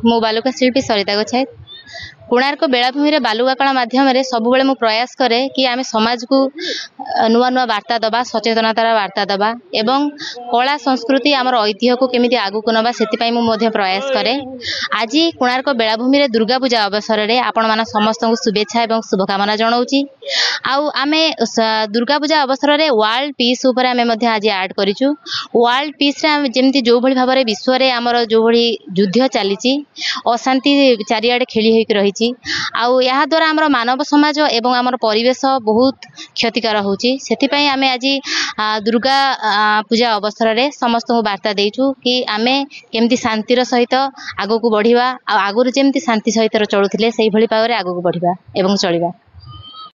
मु बालुका शिल्पी सरिता गोछाई कोणार्क बेलाभूमि रे बालुका कला माध्यम रे सब बेले मु प्रयास करे कि आमे समाज को नुआ नुआ वार्ता दबा सचेतनतार वार्ता दबा एवं कला संस्कृति आमर ऐतिह्य को केमिति आगु को नबा सेति पई मु मध्य प्रयास करे। आज कोणार्क बेलाभूमि रे दुर्गा पूजा अवसर रे आपण माने समस्त को शुभेच्छा एवं शुभकामना जणाउची। आउ आमे दुर्गा पूजा अवसर रे वर्ल्ड पीस ऊपर आमे मध्य आज ऐड करिचु। वर्ल्ड पीस रे जेमति जो भली भाबरे विश्व रे हमर जो भली युद्ध चलीची अशांति चारियाडे खेली होई रही आउ या द्वारा आमर मानव समाज एवं आमर परिवेश बहुत क्षतिकर होची। सेति पई आमे आज दुर्गा पूजा अवसर रे समस्त को वार्ता देइछु कि आमे केमति शांतिर सहित आगो को बढ़िबा आ आगुर जेमति शांति सहित चलुथिले सेहि भली पावरे आगो को बढ़िबा एवं चलिबा।